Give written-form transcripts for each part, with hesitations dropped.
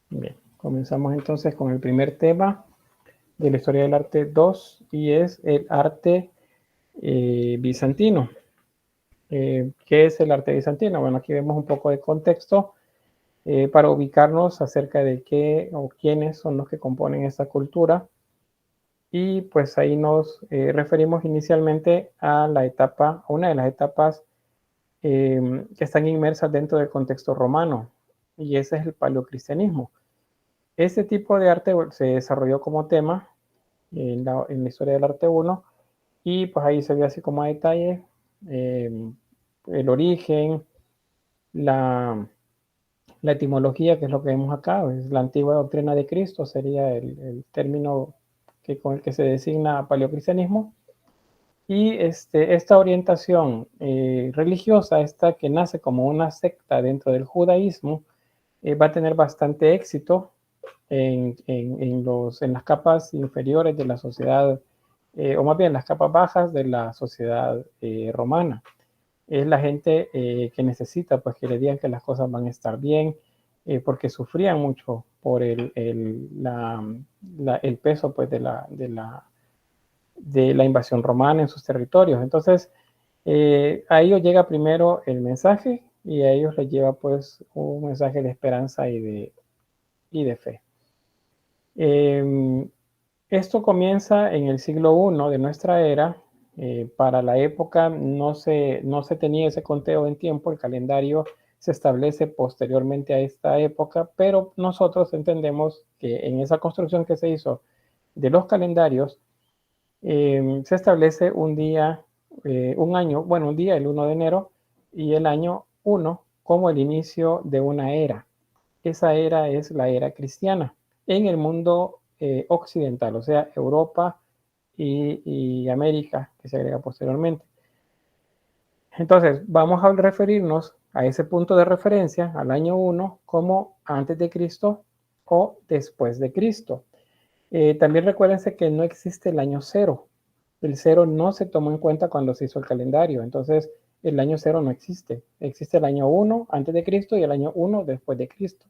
Bien, comenzamos entonces con el primer tema de la historia del arte 2 y es el arte bizantino. ¿Qué es el arte bizantino? Bueno, aquí vemos un poco de contexto para ubicarnos acerca de qué o quiénes son los que componen esta cultura. Y pues ahí nos referimos inicialmente a la etapa, a una de las etapas que están inmersas dentro del contexto romano, y ese es el paleocristianismo. Este tipo de arte se desarrolló como tema en la historia del arte 1, y pues ahí se ve así como a detalle el origen, la etimología, que es lo que vemos acá, es la antigua doctrina de Cristo, sería el término con el que se designa paleocristianismo. Y esta orientación religiosa, esta que nace como una secta dentro del judaísmo, va a tener bastante éxito en las capas inferiores de la sociedad, o más bien las capas bajas de la sociedad romana. Es la gente que necesita pues que le digan que las cosas van a estar bien, porque sufrían mucho por el peso pues de la invasión romana en sus territorios. Entonces, a ellos llega primero el mensaje y a ellos les lleva pues un mensaje de esperanza y de fe. Esto comienza en el siglo I de nuestra era. Para la época no se tenía ese conteo en tiempo, el calendario se establece posteriormente a esta época, pero nosotros entendemos que en esa construcción que se hizo de los calendarios, se establece un día, un año, bueno, un día, el 1 de enero, y el año 1 como el inicio de una era. Esa era es la era cristiana en el mundo occidental, o sea, Europa y América, que se agrega posteriormente. Entonces, vamos a referirnos a ese punto de referencia, al año 1, como antes de Cristo o después de Cristo. También recuérdense que no existe el año 0. El 0 no se tomó en cuenta cuando se hizo el calendario. Entonces, el año 0 no existe. Existe el año 1 antes de Cristo y el año 1 después de Cristo.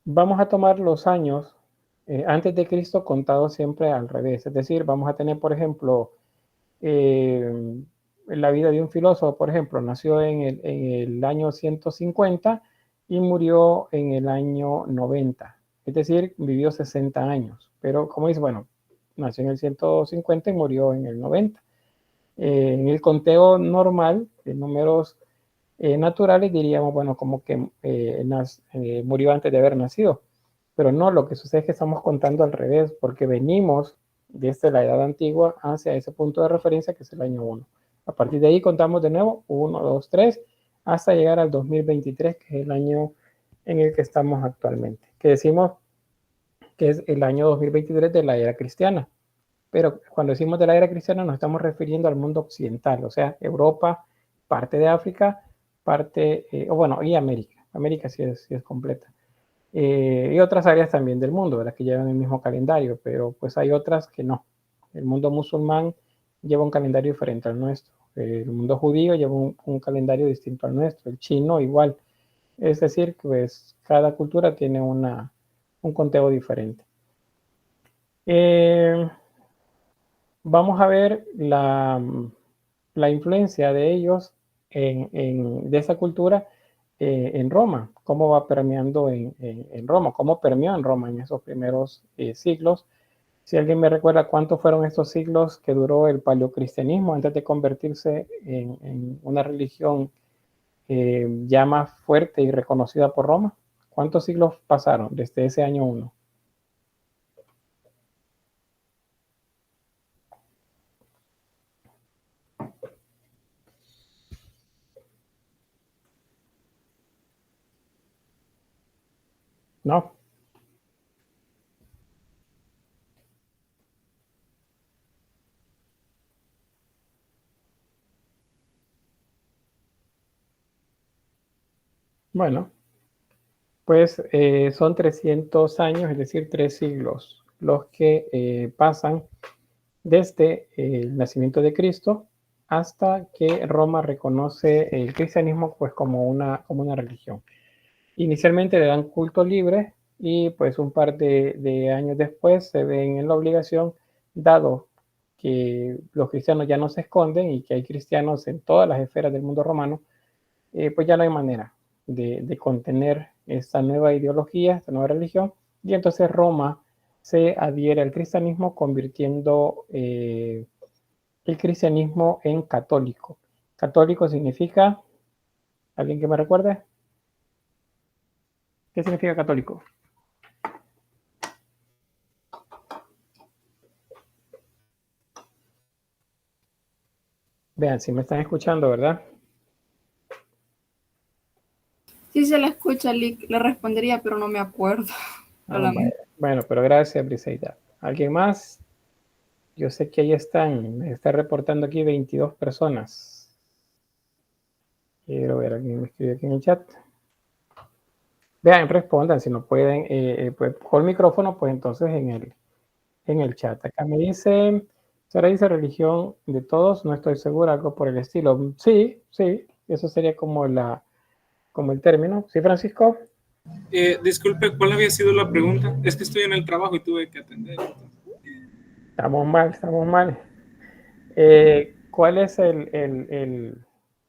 Vamos a tomar los años antes de Cristo contados siempre al revés. Es decir, vamos a tener, por ejemplo, la vida de un filósofo, por ejemplo, nació en el año 150 y murió en el año 90. Es decir, vivió 60 años. Pero, como dice, bueno, nació en el 150 y murió en el 90. En el conteo normal de números naturales diríamos, bueno, como que murió antes de haber nacido. Pero no, lo que sucede es que estamos contando al revés, porque venimos desde la edad antigua hacia ese punto de referencia que es el año 1. A partir de ahí contamos de nuevo 1, 2, 3, hasta llegar al 2023, que es el año en el que estamos actualmente, que decimos que es el año 2023 de la era cristiana. Pero cuando decimos de la era cristiana nos estamos refiriendo al mundo occidental, o sea, Europa, parte de África, parte, bueno, y América. América sí es completa. Y otras áreas también del mundo, ¿verdad? Que llevan el mismo calendario, pero pues hay otras que no. El mundo musulmán lleva un calendario diferente al nuestro. El mundo judío lleva un calendario distinto al nuestro. El chino igual. Es decir, pues cada cultura tiene un conteo diferente. Vamos a ver la influencia de ellos de esa cultura en Roma, cómo va permeando en Roma, cómo permeó en Roma en esos primeros siglos. Si alguien me recuerda cuántos fueron estos siglos que duró el paleocristianismo antes de convertirse en una religión ya más fuerte y reconocida por Roma, ¿cuántos siglos pasaron desde ese año 1? No. Bueno, pues son 300 años, es decir, 3 siglos, los que pasan desde el nacimiento de Cristo hasta que Roma reconoce el cristianismo pues como una religión. Inicialmente le dan culto libre y pues un par de años después se ven en la obligación, dado que los cristianos ya no se esconden y que hay cristianos en todas las esferas del mundo romano, pues ya no hay manera de contener esta nueva ideología, esta nueva religión, y entonces Roma se adhiere al cristianismo convirtiendo el cristianismo en católico. Católico significa, ¿alguien que me recuerde? ¿Qué significa católico? Vean, si me están escuchando, ¿verdad? Sí se la escucha, le respondería, pero no me acuerdo. Bueno, pero gracias, Briseida. ¿Alguien más? Yo sé que ahí están, me está reportando aquí 22 personas. Quiero ver, alguien me escribe aquí en el chat. Vean, respondan, si no pueden, pues, con el micrófono, pues entonces en el chat. Acá me dice, Sara dice religión de todos, no estoy segura, algo por el estilo. Sí, sí, eso sería como como el término. ¿Sí, Francisco? Disculpe, ¿cuál había sido la pregunta? Es que estoy en el trabajo y tuve que atender. Estamos mal, estamos mal. ¿Cuál es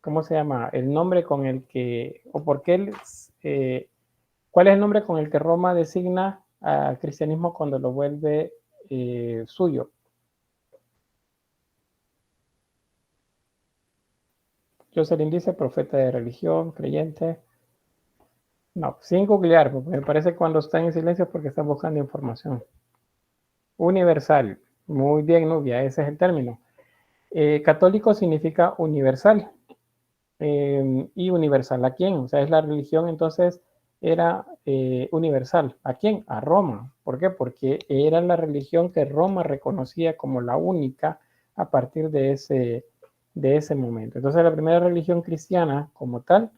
¿cómo se llama? El nombre con el que, o por qué, cuál es el nombre con el que Roma designa al cristianismo cuando lo vuelve suyo? Jocelyn dice profeta de religión, creyente. No, sin googlear, porque me parece que cuando están en silencio es porque están buscando información. Universal. Muy bien, Nubia, ese es el término. Católico significa universal. Y universal a quién, o sea, es la religión entonces era universal. ¿A quién? A Roma. ¿Por qué? Porque era la religión que Roma reconocía como la única a partir de ese momento. Entonces la primera religión cristiana como tal,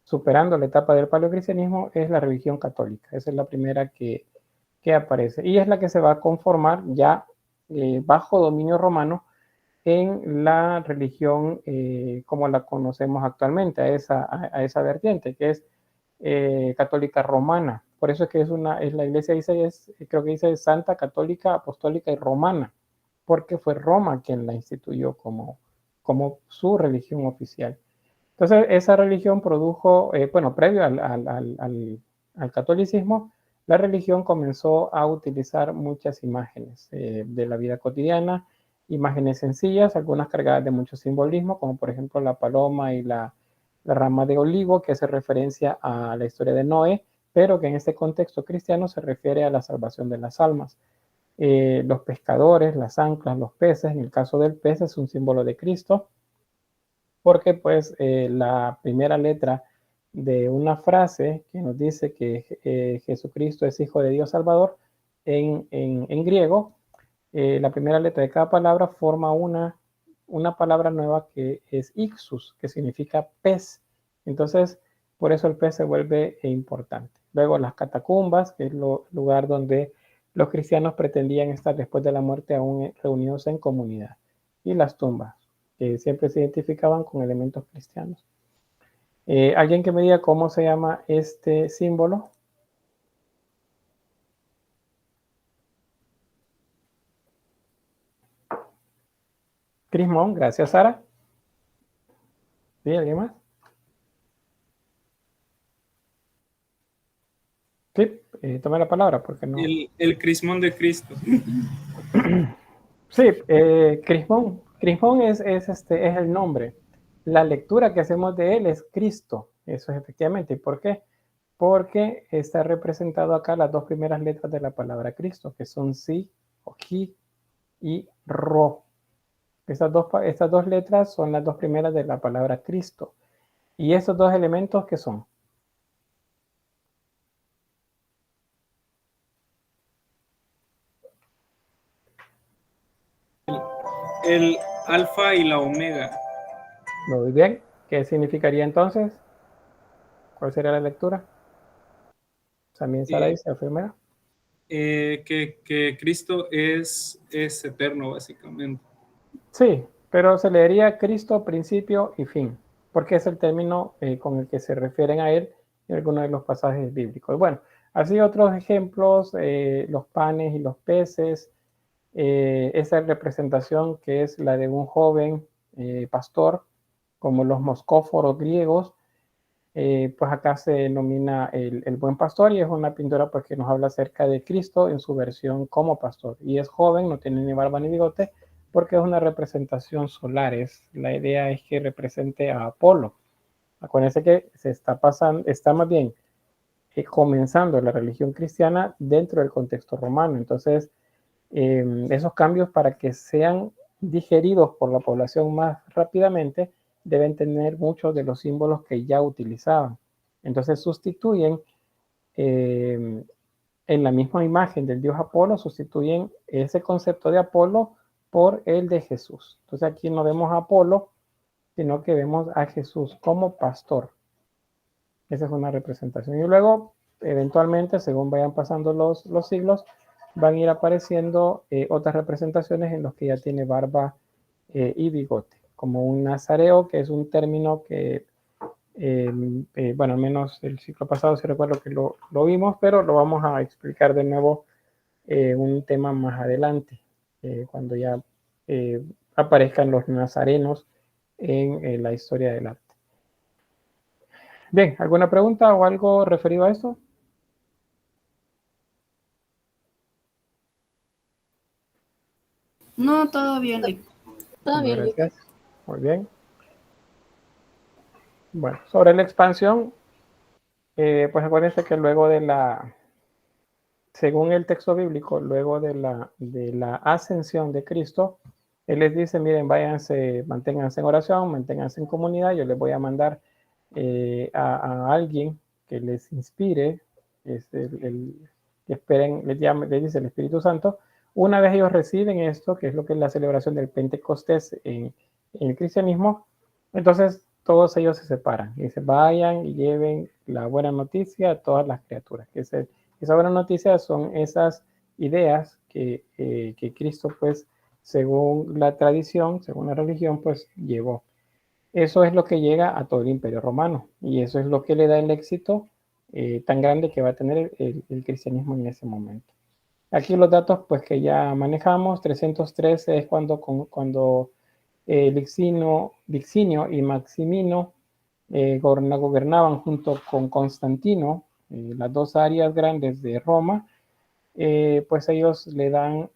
superando la etapa del paleocristianismo, es la religión católica. Esa es la primera que aparece y es la que se va a conformar ya bajo dominio romano en la religión como la conocemos actualmente, a esa vertiente, que es católica romana. Por eso es que es la iglesia dice, creo que dice Santa Católica Apostólica y Romana, porque fue Roma quien la instituyó como su religión oficial. Entonces, esa religión produjo, bueno, previo al catolicismo, la religión comenzó a utilizar muchas imágenes de la vida cotidiana, imágenes sencillas, algunas cargadas de mucho simbolismo, como por ejemplo la paloma y la rama de olivo, que hace referencia a la historia de Noé, pero que en este contexto cristiano se refiere a la salvación de las almas. Los pescadores, las anclas, los peces, en el caso del pez es un símbolo de Cristo, porque pues la primera letra de una frase que nos dice que Jesucristo es Hijo de Dios Salvador, en griego, la primera letra de cada palabra forma una palabra nueva que es ixus, que significa pez. Entonces, por eso el pez se vuelve importante. Luego las catacumbas, que es el lugar donde los cristianos pretendían estar después de la muerte aún reunidos en comunidad. Y las tumbas, que siempre se identificaban con elementos cristianos. ¿Alguien que me diga cómo se llama este símbolo? Crismón, gracias Sara. ¿Sí? ¿Alguien más? Sí, tome la palabra porque no. El crismón de Cristo. Sí, Crismón. Crismón es el nombre. La lectura que hacemos de él es Cristo. Eso es efectivamente. ¿Por qué? Porque está representado acá las dos primeras letras de la palabra Cristo, que son sí, o ji y ro. Estas dos letras son las dos primeras de la palabra Cristo. ¿Y estos dos elementos qué son? El alfa y la omega. Muy bien. ¿Qué significaría entonces? ¿Cuál sería la lectura? También Sara Eh, dice, afirma. que Cristo es eterno, básicamente. Sí, pero se leería Cristo, principio y fin, porque es el término con el que se refieren a él en algunos de los pasajes bíblicos. Bueno, así otros ejemplos, los panes y los peces, esa representación que es la de un joven pastor, como los moscóforos griegos, pues acá se denomina el buen pastor, y es una pintura pues que nos habla acerca de Cristo en su versión como pastor, y es joven, no tiene ni barba ni bigote, porque es una representación solar. La idea es que represente a Apolo. Acuérdense que se está pasando, está más bien comenzando la religión cristiana dentro del contexto romano. Entonces, esos cambios, para que sean digeridos por la población más rápidamente, deben tener muchos de los símbolos que ya utilizaban. Entonces sustituyen en la misma imagen del dios Apolo, sustituyen ese concepto de Apolo por el de Jesús. Entonces aquí no vemos a Apolo, sino que vemos a Jesús como pastor. Esa es una representación. Y luego, eventualmente, según vayan pasando los siglos, van a ir apareciendo otras representaciones en los que ya tiene barba y bigote, como un nazareo, que es un término que, bueno, al menos el ciclo pasado sí recuerdo que lo vimos, pero lo vamos a explicar de nuevo un tema más adelante, cuando ya aparezcan los nazarenos en la historia del arte. Bien, ¿alguna pregunta o algo referido a esto? No, todo bien, Lick. Todo bien, Lick. Gracias. Muy bien. Bueno, sobre la expansión, pues acuérdense que luego de según el texto bíblico, luego de la ascensión de Cristo, Él les dice, miren, váyanse, manténganse en oración, manténganse en comunidad, yo les voy a mandar a alguien que les inspire, que esperen, les dice el Espíritu Santo. Una vez ellos reciben esto, que es lo que es la celebración del Pentecostés en el cristianismo, entonces todos ellos se separan y se vayan y lleven la buena noticia a todas las criaturas. Esa buena noticia son esas ideas que Cristo, pues, según la tradición, según la religión, pues llevó. Eso es lo que llega a todo el Imperio Romano, y eso es lo que le da el éxito tan grande que va a tener el cristianismo en ese momento. Aquí los datos pues que ya manejamos. 313 es cuando Liccinio y Maximino gobernaban junto con Constantino, las dos áreas grandes de Roma. Pues ellos le dan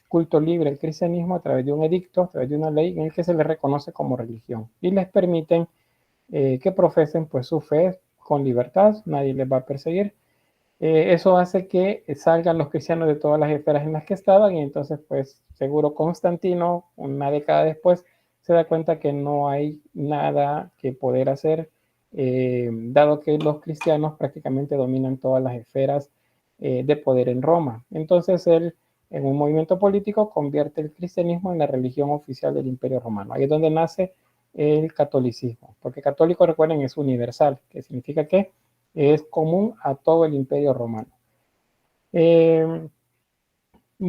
culto libre al cristianismo a través de un edicto, a través de una ley en el que se les reconoce como religión, y les permiten que profesen pues su fe con libertad, nadie les va a perseguir. Eso hace que salgan los cristianos de todas las esferas en las que estaban, y entonces pues seguro Constantino, una década después, se da cuenta que no hay nada que poder hacer, dado que los cristianos prácticamente dominan todas las esferas de poder en Roma. Entonces él, en un movimiento político, convierte el cristianismo en la religión oficial del Imperio Romano. Ahí es donde nace el catolicismo, porque católico, recuerden, es universal, que significa que es común a todo el Imperio Romano. Un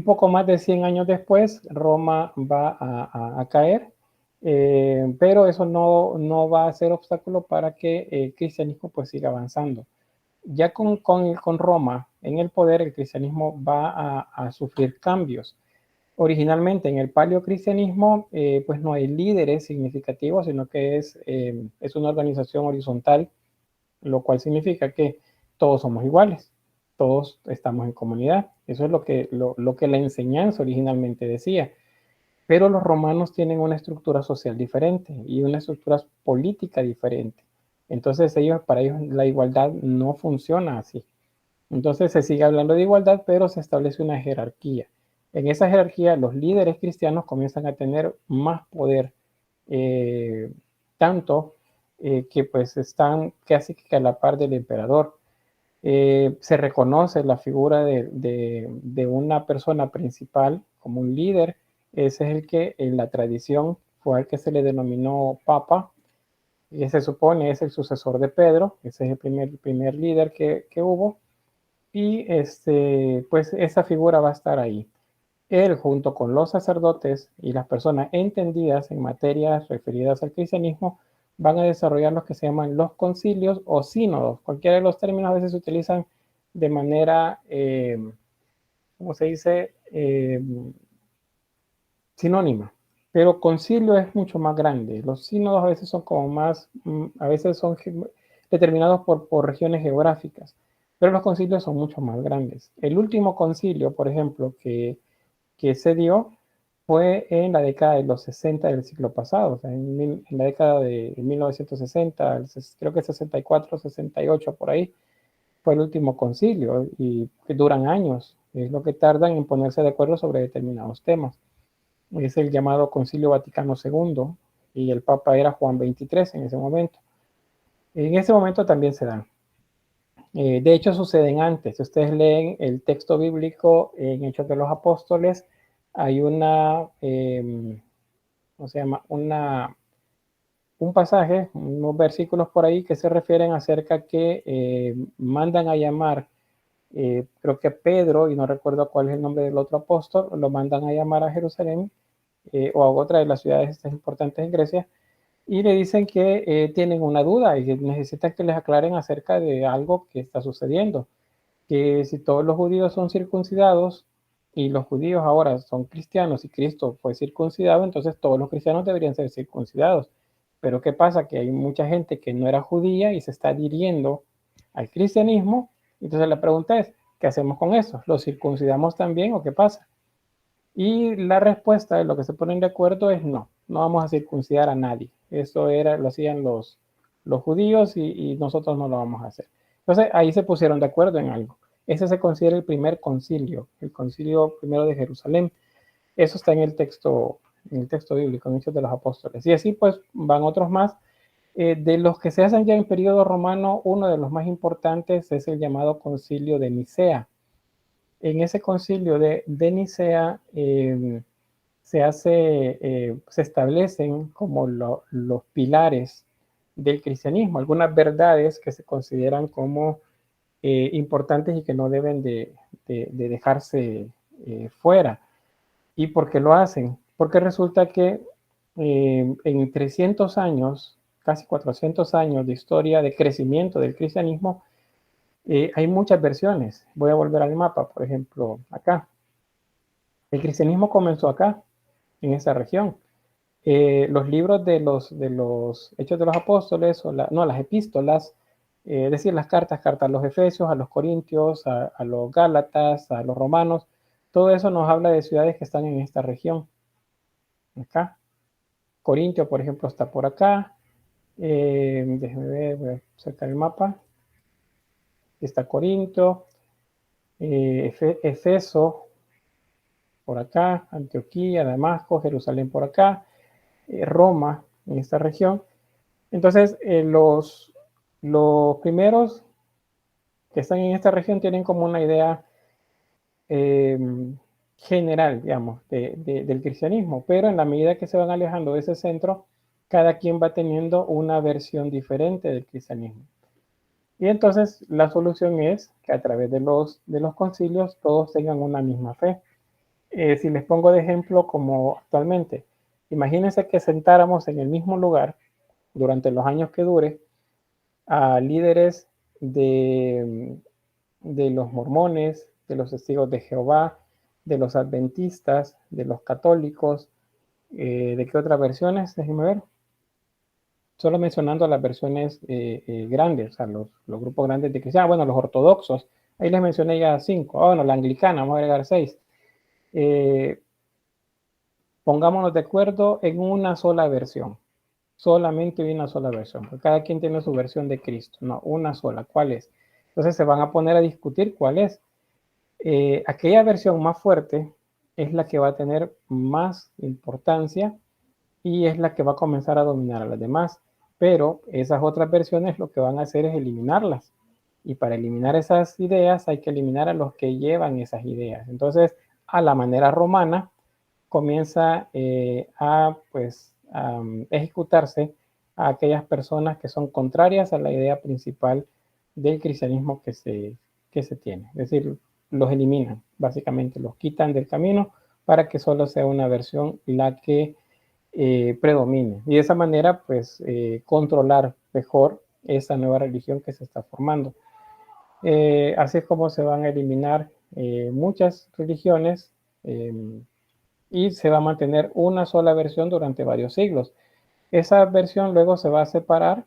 poco más de 100 años después, Roma va a caer, pero eso no va a ser obstáculo para que el cristianismo pues siga avanzando. Ya con Roma en el poder, el cristianismo va a sufrir cambios. Originalmente en el paleocristianismo pues no hay líderes significativos, sino que es una organización horizontal, lo cual significa que todos somos iguales, todos estamos en comunidad. Eso es lo que la enseñanza originalmente decía. Pero los romanos tienen una estructura social diferente y una estructura política diferente. Entonces para ellos la igualdad no funciona así. Entonces se sigue hablando de igualdad, pero se establece una jerarquía. En esa jerarquía los líderes cristianos comienzan a tener más poder, tanto que pues están casi que a la par del emperador. Se reconoce la figura de una persona principal como un líder. Ese es el que en la tradición fue al que se le denominó papa, y se supone es el sucesor de Pedro. Ese es el primer líder que hubo, y pues esa figura va a estar ahí. él, junto con los sacerdotes y las personas entendidas en materias referidas al cristianismo, van a desarrollar los que se llaman los concilios o sínodos. Cualquiera de los términos a veces se utilizan de manera, ¿cómo se dice? Sinónima. Pero concilio es mucho más grande. Los sínodos a veces son como más, a veces son determinados por regiones geográficas, pero los concilios son mucho más grandes. El último concilio, por ejemplo, que se dio fue en la década de los 60 del siglo pasado, o sea, en la década de 1960, creo que 64, 68, por ahí, fue el último concilio y que duran años, es lo que tardan en ponerse de acuerdo sobre determinados temas. Es el llamado Concilio Vaticano II y el Papa era Juan XXIII en ese momento. En ese momento también se dan. De hecho, suceden antes. Si ustedes leen el texto bíblico en Hechos de los Apóstoles, hay una, ¿cómo se llama? Un pasaje, unos versículos por ahí que se refieren acerca que mandan a llamar, creo que Pedro, y no recuerdo cuál es el nombre del otro apóstol, lo mandan a llamar a Jerusalén o a otra de las ciudades importantes en Grecia, y le dicen que tienen una duda y que necesitan que les aclaren acerca de algo que está sucediendo, que si todos los judíos son circuncidados y los judíos ahora son cristianos y Cristo fue circuncidado, entonces todos los cristianos deberían ser circuncidados. Pero ¿qué pasa? Que hay mucha gente que no era judía y se está adhiriendo al cristianismo. Entonces la pregunta es, ¿qué hacemos con eso? ¿Los circuncidamos también o qué pasa? Y la respuesta de lo que se ponen de acuerdo es no vamos a circuncidar a nadie. Eso lo hacían los judíos y nosotros no lo vamos a hacer. Entonces ahí se pusieron de acuerdo en algo. Ese se considera el primer concilio, el concilio primero de Jerusalén. Eso está en el texto bíblico, en Hechos de los Apóstoles. Y así pues van otros más. De los que se hacen ya en periodo romano, uno de los más importantes es el llamado concilio de Nicea. En ese concilio de Nicea se establecen como los pilares del cristianismo, algunas verdades que se consideran como importantes y que no deben de dejarse fuera. ¿Y por qué lo hacen? Porque resulta que en 300 años, casi 400 años de historia de crecimiento del cristianismo, hay muchas versiones. Voy a volver al mapa, por ejemplo, acá. El cristianismo comenzó acá, en esta región. Los libros de los Hechos de los Apóstoles, las epístolas, es decir, las cartas a los Efesios, a los Corintios, a los Gálatas, a los Romanos, todo eso nos habla de ciudades que están en esta región. Acá. Corintio, por ejemplo, está por acá. Déjenme ver, voy a sacar el mapa. Está Corinto, Efeso, por acá, Antioquía, Damasco, Jerusalén por acá, Roma, en esta región. Entonces, los primeros que están en esta región tienen como una idea general, digamos, del cristianismo, pero en la medida que se van alejando de ese centro, cada quien va teniendo una versión diferente del cristianismo. Y entonces la solución es que a través de los concilios todos tengan una misma fe. Si les pongo de ejemplo como actualmente, imagínense que sentáramos en el mismo lugar durante los años que dure a líderes de los mormones, de los testigos de Jehová, de los adventistas, de los católicos, ¿de qué otras versiones? Déjenme ver. Solo mencionando las versiones grandes, o sea, los grupos grandes de cristianos. Bueno, los ortodoxos, ahí les mencioné ya 5. Bueno, la anglicana, vamos a agregar 6. Pongámonos de acuerdo en una sola versión. Solamente una sola versión. Porque cada quien tiene su versión de Cristo. No, una sola. ¿Cuál es? Entonces se van a poner a discutir cuál es. Aquella versión más fuerte es la que va a tener más importancia y es la que va a comenzar a dominar a las demás. Pero esas otras versiones lo que van a hacer es eliminarlas. Y para eliminar esas ideas hay que eliminar a los que llevan esas ideas. Entonces, a la manera romana, comienza a ejecutarse a aquellas personas que son contrarias a la idea principal del cristianismo que se tiene. Es decir, los eliminan, básicamente, los quitan del camino para que solo sea una versión la que predomine. Y de esa manera, pues, controlar mejor esa nueva religión que se está formando. Así es como se van a eliminar muchas religiones y se va a mantener una sola versión durante varios siglos. Esa versión luego se va a separar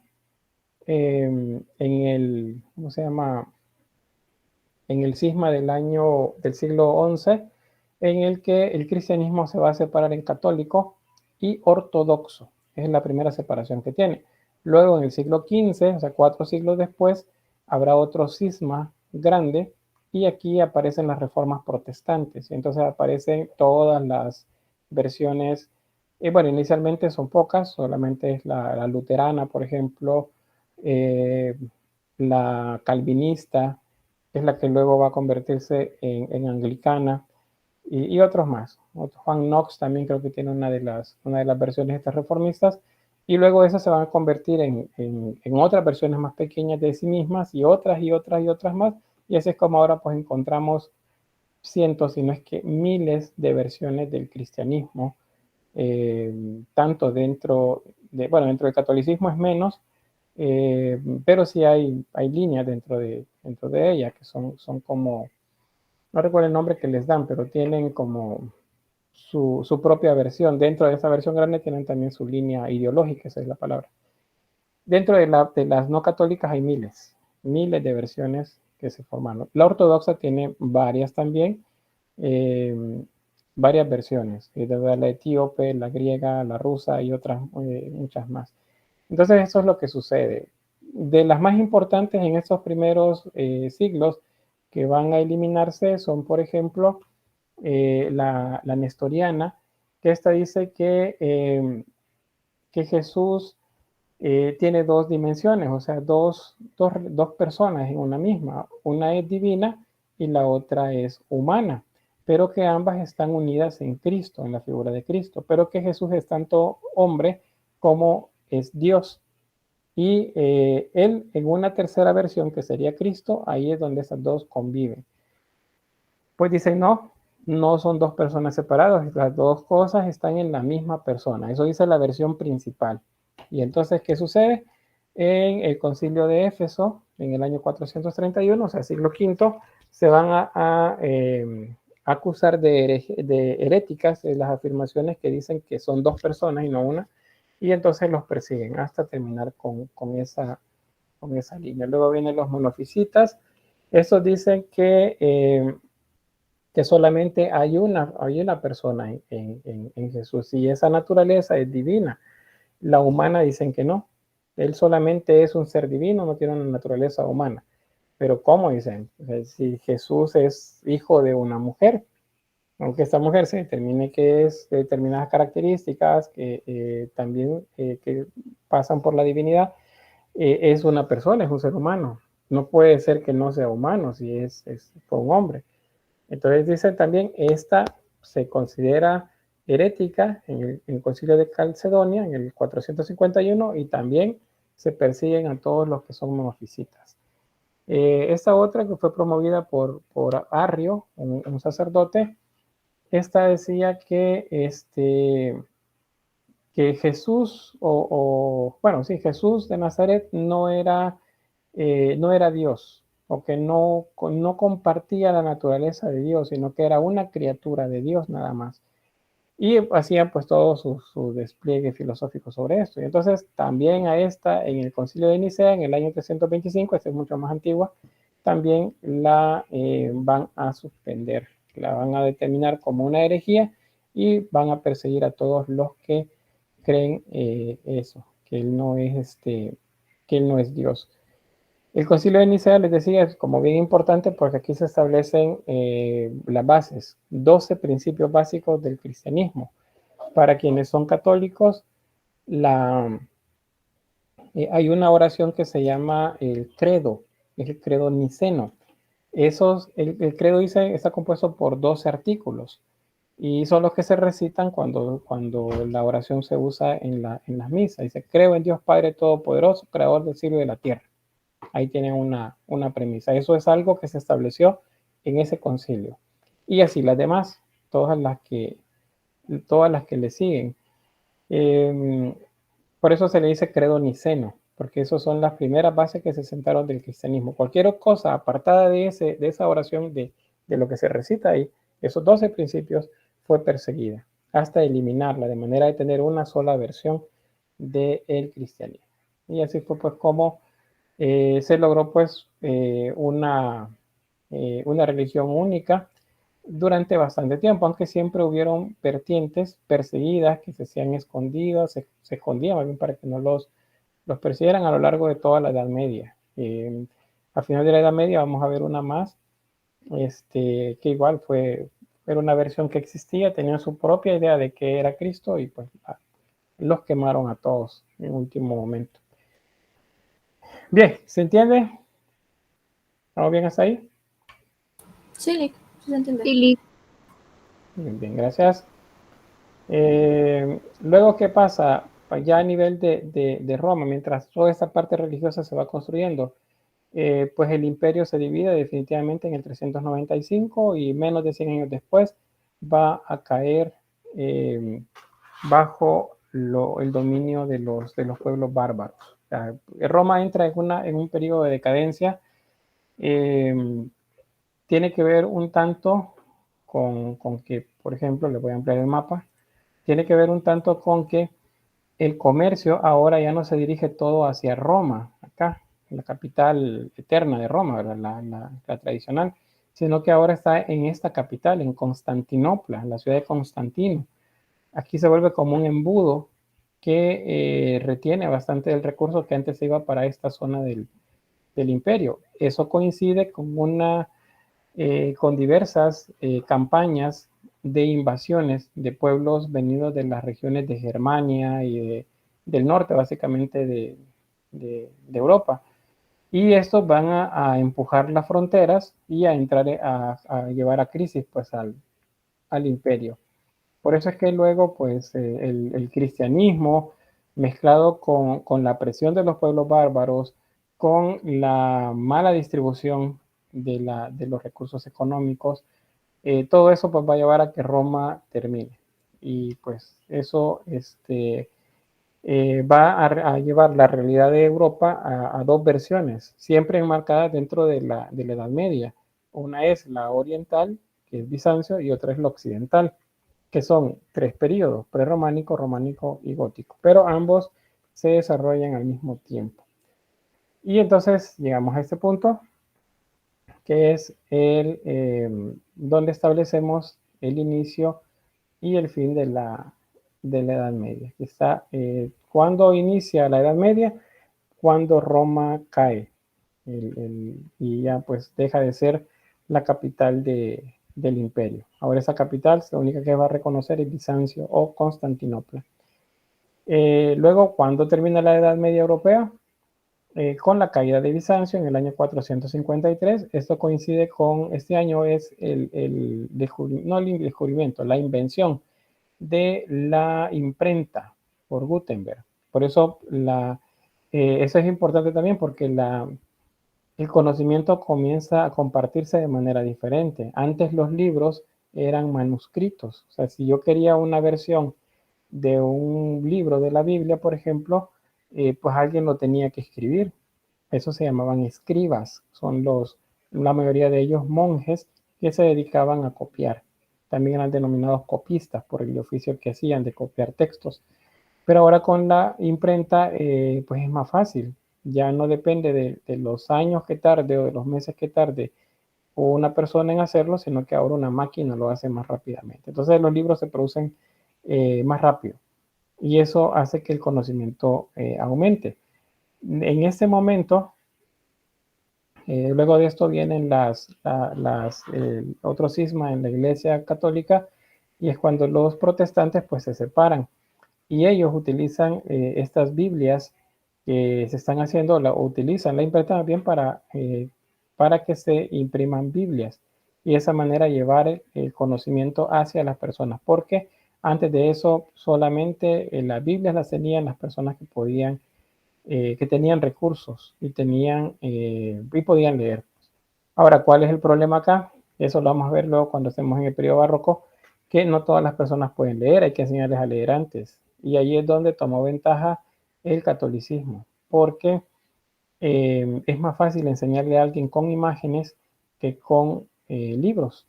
en el, ¿cómo se llama? En el cisma del siglo XI, en el que el cristianismo se va a separar en católico y ortodoxo. Es la primera separación que tiene. Luego, en el siglo XV, o sea, 4 siglos después, habrá otro cisma grande y aquí aparecen las reformas protestantes. Entonces aparecen todas las versiones. Bueno, inicialmente son pocas, solamente es la luterana, por ejemplo, la calvinista, es la que luego va a convertirse en anglicana, y otros más. Juan Knox también creo que tiene una de las versiones de estas reformistas, y luego esas se van a convertir en otras versiones más pequeñas de sí mismas, y otras y otras y otras más, y así es como ahora pues encontramos cientos, si no es que miles de versiones del cristianismo, tanto dentro del catolicismo es menos, pero sí hay líneas dentro de ella que son como, no recuerdo el nombre que les dan, pero tienen como su propia versión. Dentro de esa versión grande tienen también su línea ideológica, esa es la palabra. Dentro de las no católicas hay miles de versiones que se formaron. La ortodoxa tiene varias también, varias versiones, desde la etíope, la griega, la rusa y otras muchas más. Entonces eso es lo que sucede. De las más importantes en estos primeros siglos que van a eliminarse son, por ejemplo, la nestoriana, que esta dice que Jesús tiene dos dimensiones, o sea, dos personas en una misma. Una es divina y la otra es humana, pero que ambas están unidas en Cristo, en la figura de Cristo, pero que Jesús es tanto hombre como es Dios. Y él, en una tercera versión, que sería Cristo, ahí es donde esas dos conviven. Pues dicen, no son dos personas separadas, las dos cosas están en la misma persona. Eso dice la versión principal. Y entonces, ¿qué sucede? En el concilio de Éfeso, en el año 431, o sea, siglo V, se van a acusar de heréticas las afirmaciones que dicen que son dos personas y no una, y entonces los persiguen hasta terminar con esa línea. Luego vienen los monofisitas. Estos dicen que solamente hay una persona en Jesús, y esa naturaleza es divina. La humana dicen que no. Él solamente es un ser divino, no tiene una naturaleza humana. Pero ¿cómo dicen? Si Jesús es hijo de una mujer, aunque esta mujer se determine que es de determinadas características que también que pasan por la divinidad, es una persona, es un ser humano. No puede ser que no sea humano si fue un hombre. Entonces dice también, esta se considera herética en el Concilio de Calcedonia, en el 451, y también se persiguen a todos los que son monofisitas. Esta otra, que fue promovida por Arrio, un sacerdote, esta decía que Jesús, Jesús de Nazaret no era Dios, o que no compartía la naturaleza de Dios, sino que era una criatura de Dios nada más. Y hacían pues todo su despliegue filosófico sobre esto. Y entonces también a esta, en el Concilio de Nicea, en el año 325, esta es mucho más antigua, también la van a suspender, la van a determinar como una herejía y van a perseguir a todos los que creen eso, que él no es Dios. El Concilio de Nicea, les decía, es como bien importante porque aquí se establecen las bases, 12 principios básicos del cristianismo. Para quienes son católicos, hay una oración que se llama el credo, es el credo niceno. El credo está compuesto por 12 artículos y son los que se recitan cuando la oración se usa en las misas. Dice, creo en Dios Padre Todopoderoso, creador del cielo y de la tierra. Ahí tienen una premisa. Eso es algo que se estableció en ese concilio. Y así las demás. todas las que le siguen. Por eso se le dice credo niceno, porque esas son las primeras bases que se sentaron del cristianismo. Cualquier cosa apartada de esa oración, de lo que se recita ahí, esos 12 principios, fue perseguida hasta eliminarla, de manera de tener una sola versión del cristianismo. Y así fue pues como se logró pues una religión única durante bastante tiempo, aunque siempre hubieron vertientes perseguidas que se hacían escondidas, se escondían más bien para que no los persiguieran a lo largo de toda la Edad Media. Al final de la Edad Media vamos a ver una más, que igual era una versión que existía, tenían su propia idea de qué era Cristo y pues los quemaron a todos en último momento. Bien, ¿se entiende? ¿Estamos bien hasta ahí? Sí, se entiende. Sí, Bien, gracias. Luego, ¿qué pasa? Ya a nivel de Roma, mientras toda esta parte religiosa se va construyendo, pues el imperio se divide definitivamente en el 395 y menos de 100 años después va a caer bajo el dominio de los pueblos bárbaros. O sea, Roma entra en un periodo de decadencia. Tiene que ver un tanto con que, por ejemplo, le voy a ampliar el mapa, tiene que ver un tanto con que el comercio ahora ya no se dirige todo hacia Roma, acá, la capital eterna de Roma, la tradicional, sino que ahora está en esta capital, en Constantinopla, la ciudad de Constantino. Aquí se vuelve como un embudo que retiene bastante del recurso que antes se iba para esta zona del imperio. Eso coincide con diversas campañas de invasiones de pueblos venidos de las regiones de Germania y del norte, básicamente de Europa. Y estos van a empujar las fronteras y a entrar a llevar a crisis pues al imperio. Por eso es que luego pues el cristianismo mezclado con la presión de los pueblos bárbaros, con la mala distribución de los recursos económicos, todo eso pues va a llevar a que Roma termine. Y pues eso va a llevar la realidad de Europa a dos versiones, siempre enmarcadas dentro de la Edad Media. Una es la oriental, que es Bizancio, y otra es la occidental, que son 3 periodos: prerrománico, románico y gótico, pero ambos se desarrollan al mismo tiempo. Y entonces llegamos a este punto, que es donde establecemos el inicio y el fin de la Edad Media. Está cuando inicia la Edad Media, cuando Roma cae y ya pues deja de ser la capital del imperio. Ahora esa capital, la única que va a reconocer es Bizancio o Constantinopla. Luego, cuando termina la Edad Media Europea, con la caída de Bizancio en el año 453, esto coincide con, este año es la invención de la imprenta por Gutenberg. Por eso eso es importante también, porque el conocimiento comienza a compartirse de manera diferente. Antes los libros eran manuscritos. O sea, si yo quería una versión de un libro de la Biblia, por ejemplo, pues alguien lo tenía que escribir. Eso se llamaban escribas. Son la mayoría de ellos monjes que se dedicaban a copiar. También eran denominados copistas por el oficio que hacían de copiar textos. Pero ahora con la imprenta, pues es más fácil. Ya no depende de los años que tarde o de los meses que tarde una persona en hacerlo, sino que ahora una máquina lo hace más rápidamente. Entonces los libros se producen más rápido y eso hace que el conocimiento aumente. En este momento, luego de esto vienen otro cisma en la Iglesia Católica, y es cuando los protestantes pues se separan y ellos utilizan estas Biblias que se están haciendo, utilizan la imprenta también para que se impriman Biblias y de esa manera llevar el conocimiento hacia las personas, porque antes de eso solamente las Biblias las tenían las personas que podían, que tenían recursos y podían leer. Ahora, ¿cuál es el problema acá? Eso lo vamos a ver luego cuando estemos en el periodo barroco, que no todas las personas pueden leer, hay que enseñarles a leer antes. Y ahí es donde tomó ventaja el catolicismo, porque es más fácil enseñarle a alguien con imágenes que con libros.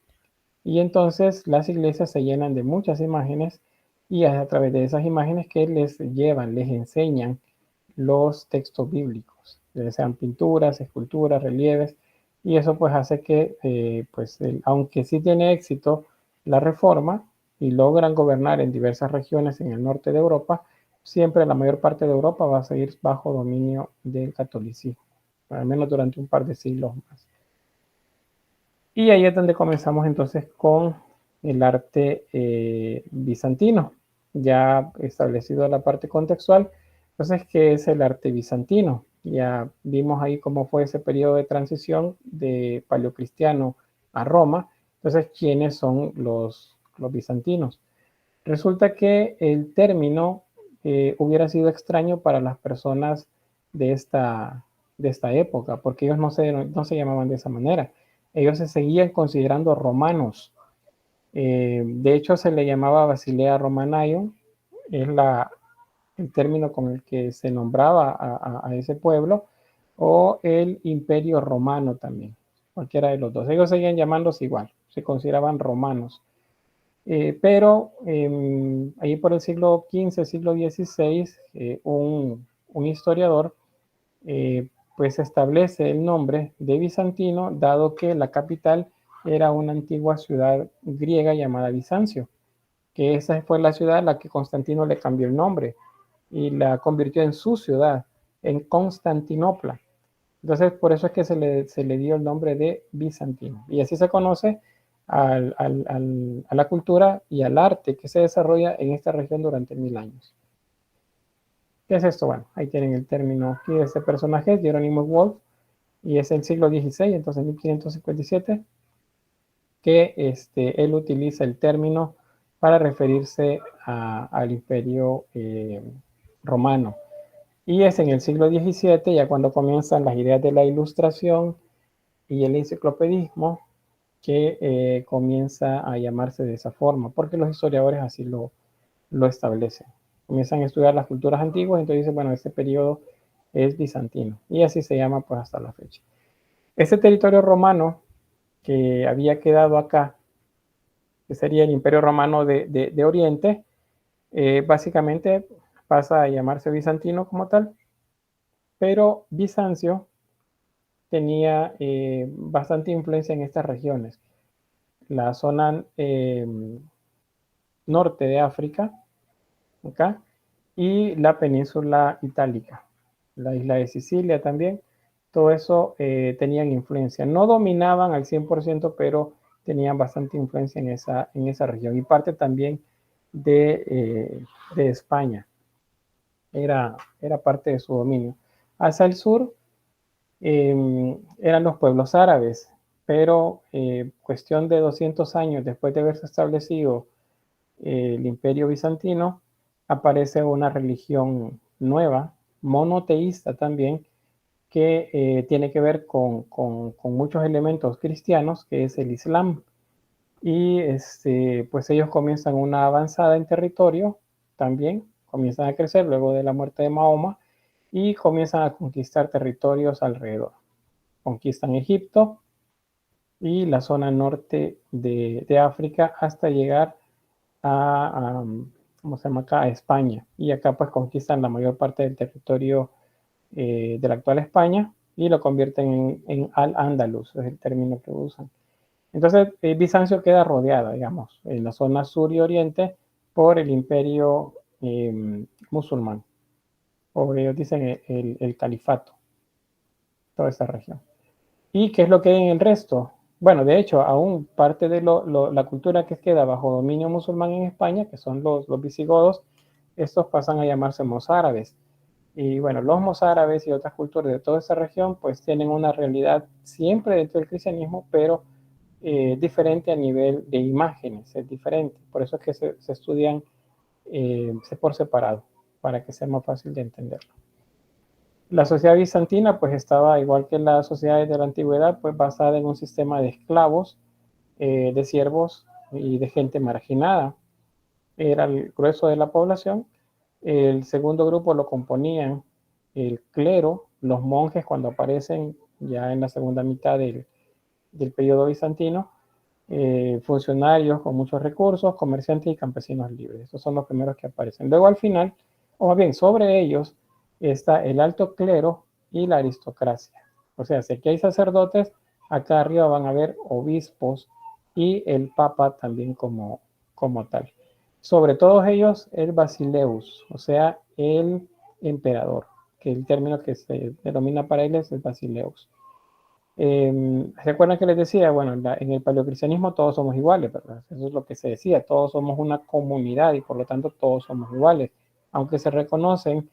Y entonces las iglesias se llenan de muchas imágenes y es a través de esas imágenes que les llevan, les enseñan los textos bíblicos, ya sean pinturas, esculturas, relieves, y eso pues hace que, aunque sí tiene éxito la reforma y logran gobernar en diversas regiones en el norte de Europa, siempre la mayor parte de Europa va a seguir bajo dominio del catolicismo, al menos durante un par de siglos más. Y ahí es donde comenzamos entonces con el arte bizantino, ya establecido la parte contextual. Entonces, ¿qué es el arte bizantino? Ya vimos ahí cómo fue ese periodo de transición de paleocristiano a Roma. Entonces, ¿quiénes son los bizantinos? Resulta que el término hubiera sido extraño para las personas de esta época, porque ellos no se llamaban de esa manera. Ellos se seguían considerando romanos. De hecho, se le llamaba Basilea Romanium, es el término con el que se nombraba a ese pueblo, o el Imperio Romano también, cualquiera de los dos. Ellos seguían llamándose igual, se consideraban romanos. Pero ahí por el siglo XV, siglo XVI, un historiador pues establece el nombre de bizantino, dado que la capital era una antigua ciudad griega llamada Bizancio, que esa fue la ciudad a la que Constantino le cambió el nombre y la convirtió en su ciudad, en Constantinopla. Entonces, por eso es que se le dio el nombre de bizantino. Y así se conoce a la cultura y al arte que se desarrolla en esta región durante 1000 años. ¿Qué es esto? Bueno, ahí tienen el término aquí de este personaje, Jerónimo Wolff, y es el siglo XVI, entonces 1557, que él utiliza el término para referirse al imperio romano. Y es en el siglo XVII, ya cuando comienzan las ideas de la ilustración y el enciclopedismo, que comienza a llamarse de esa forma, porque los historiadores así lo establecen. Comienzan a estudiar las culturas antiguas, entonces dicen, bueno, este periodo es bizantino, y así se llama pues hasta la fecha. Este territorio romano que había quedado acá, que sería el Imperio Romano de Oriente, básicamente pasa a llamarse bizantino como tal, pero Bizancio tenía bastante influencia en estas regiones. La zona norte de África, acá, y la península itálica, la isla de Sicilia también, todo eso tenían influencia. No dominaban al 100%, pero tenían bastante influencia en esa región, y parte también de España. Era parte de su dominio. Hacia el sur eran los pueblos árabes, pero cuestión de 200 años después de haberse establecido el imperio bizantino, aparece una religión nueva, monoteísta también, que tiene que ver con muchos elementos cristianos, que es el Islam. Y pues ellos comienzan una avanzada en territorio también, comienzan a crecer luego de la muerte de Mahoma y comienzan a conquistar territorios alrededor. Conquistan Egipto y la zona norte de África hasta llegar ¿cómo se llama acá? A España. Y acá pues conquistan la mayor parte del territorio de la actual España y lo convierten en Al-Ándalus, es el término que usan. Entonces Bizancio queda rodeada, digamos, en la zona sur y oriente por el imperio musulmán, o ellos dicen el califato, toda esta región. ¿Y qué es lo que hay en el resto? Bueno, de hecho, aún parte de la cultura que queda bajo dominio musulmán en España, que son los visigodos, estos pasan a llamarse mozárabes. Y bueno, los mozárabes y otras culturas de toda esa región, pues tienen una realidad siempre dentro del cristianismo, pero diferente a nivel de imágenes, es diferente. Por eso es que se estudian por separado, para que sea más fácil de entenderlo. La sociedad bizantina pues estaba igual que las sociedades de la antigüedad, pues basada en un sistema de esclavos, de siervos y de gente marginada. Era el grueso de la población. El segundo grupo lo componían el clero, los monjes cuando aparecen ya en la segunda mitad del periodo bizantino, funcionarios con muchos recursos, comerciantes y campesinos libres. Esos son los primeros que aparecen. Luego al final, o más bien sobre ellos, está el alto clero y la aristocracia. O sea, si aquí hay sacerdotes, acá arriba van a haber obispos y el papa también como tal. Sobre todos ellos, el basileus, o sea, el emperador, que el término que se denomina para él es el basileus. ¿Recuerdan que les decía? Bueno, en el paleocristianismo todos somos iguales, ¿verdad? Eso es lo que se decía, todos somos una comunidad y por lo tanto todos somos iguales, aunque se reconocen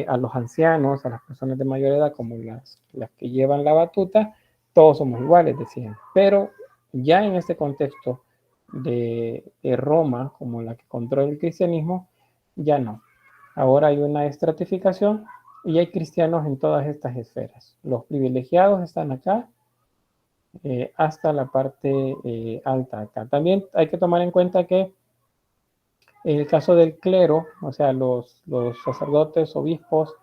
a los ancianos, a las personas de mayor edad como las que llevan la batuta, todos somos iguales, decían. Pero ya en este contexto de Roma, como la que controla el cristianismo, ya no. Ahora hay una estratificación y hay cristianos en todas estas esferas. Los privilegiados están acá, hasta la parte alta acá. También hay que tomar en cuenta que en el caso del clero, o sea, los sacerdotes, obispos,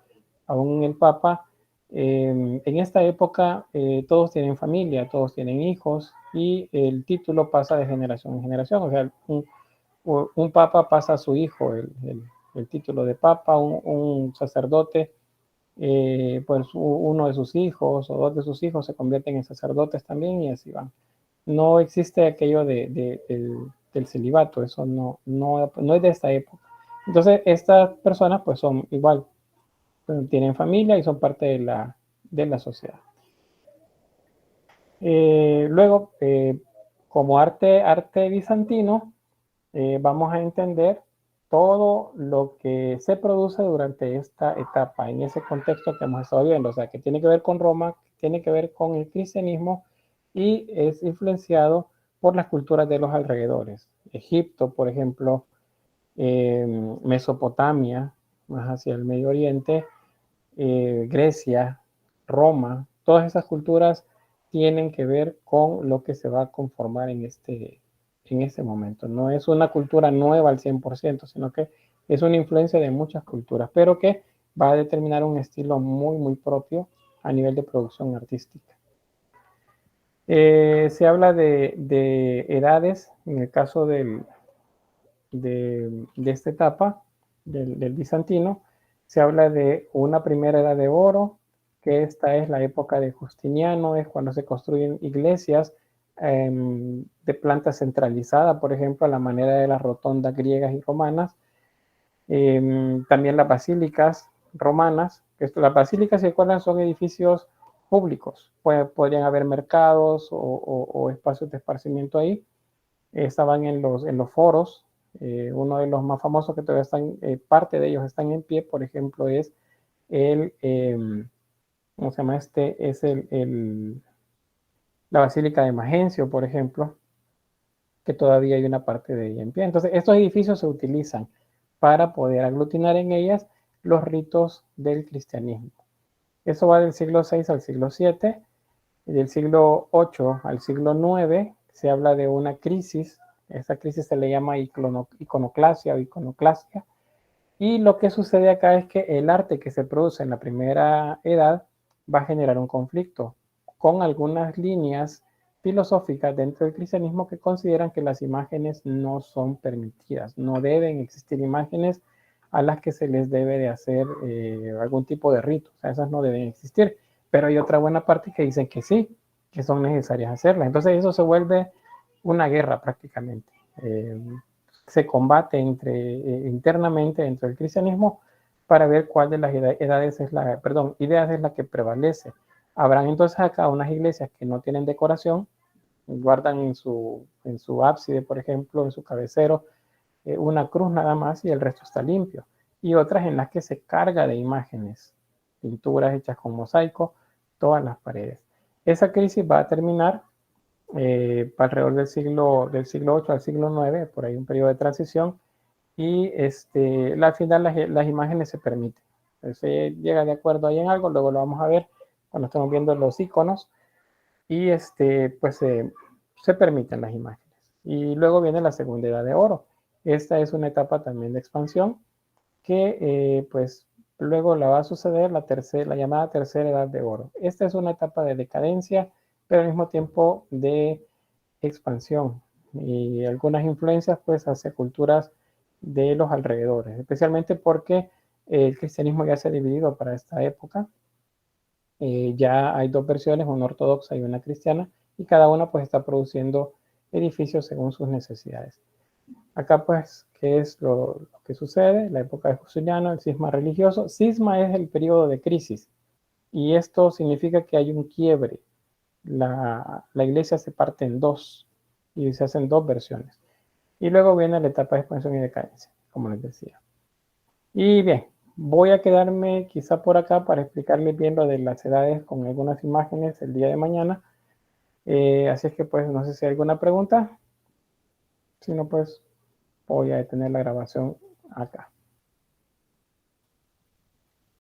aún el papa, en esta época todos tienen familia, todos tienen hijos y el título pasa de generación en generación. O sea, un papa pasa a su hijo el título de papa, un sacerdote, pues uno de sus hijos o dos de sus hijos se convierten en sacerdotes también y así van. No existe aquello del celibato, eso no es de esta época. Entonces, estas personas pues son igual, tienen familia y son parte de la sociedad. Luego, como arte bizantino, vamos a entender todo lo que se produce durante esta etapa, en ese contexto que hemos estado viendo, o sea, que tiene que ver con Roma, tiene que ver con el cristianismo y es influenciado por las culturas de los alrededores. Egipto, por ejemplo, Mesopotamia, más hacia el Medio Oriente, Grecia, Roma, todas esas culturas tienen que ver con lo que se va a conformar en este momento. No es una cultura nueva al 100%, sino que es una influencia de muchas culturas, pero que va a determinar un estilo muy, muy propio a nivel de producción artística. Se habla de edades, en el caso de esta etapa, del bizantino, se habla de una primera edad de oro, que esta es la época de Justiniano, es cuando se construyen iglesias de planta centralizada, por ejemplo, a la manera de las rotondas griegas y romanas. También las basílicas romanas, que las basílicas, si recuerdan, son edificios públicos. Podrían haber mercados o espacios de esparcimiento ahí. Estaban en los foros. Uno de los más famosos que todavía están, parte de ellos están en pie, por ejemplo, es ¿cómo se llama este? Es la Basílica de Magencio, por ejemplo, que todavía hay una parte de ella en pie. Entonces, estos edificios se utilizan para poder aglutinar en ellas los ritos del cristianismo. Eso va del siglo VI al siglo VII, y del siglo VIII al siglo IX se habla de una crisis. Esa crisis se le llama iconoclasia o iconoclastia. Y lo que sucede acá es que el arte que se produce en la primera edad va a generar un conflicto con algunas líneas filosóficas dentro del cristianismo que consideran que las imágenes no son permitidas, no deben existir imágenes a las que se les debe de hacer algún tipo de rito, o sea, esas no deben existir, pero hay otra buena parte que dicen que sí, que son necesarias hacerlas. Entonces eso se vuelve una guerra prácticamente. Se combate internamente dentro del cristianismo para ver cuál de las ideas es la que prevalece. Habrán entonces acá unas iglesias que no tienen decoración, guardan en su ábside, por ejemplo, en su cabecero, una cruz nada más y el resto está limpio. Y otras en las que se carga de imágenes, pinturas hechas con mosaico, todas las paredes. Esa crisis va a terminar alrededor del siglo VIII al siglo IX, por ahí un periodo de transición, y al final las imágenes se permiten. Se llega de acuerdo ahí en algo, luego lo vamos a ver cuando estamos viendo los iconos, y pues se permiten las imágenes. Y luego viene la segunda edad de oro. Esta es una etapa también de expansión que pues luego la va a suceder la llamada tercera edad de oro. Esta es una etapa de decadencia, pero al mismo tiempo de expansión y algunas influencias pues hacia culturas de los alrededores, especialmente porque el cristianismo ya se ha dividido para esta época. Ya hay dos versiones, una ortodoxa y una cristiana, y cada una pues está produciendo edificios según sus necesidades. Acá pues, ¿qué es lo que sucede? La época de Justiniano, el cisma religioso. Cisma es el periodo de crisis y esto significa que hay un quiebre. La iglesia se parte en dos y se hacen dos versiones. Y luego viene la etapa de expansión y decadencia, como les decía. Y bien, voy a quedarme quizá por acá para explicarles bien lo de las edades con algunas imágenes el día de mañana. Así es que pues no sé si hay alguna pregunta. Si no, pues voy a detener la grabación acá.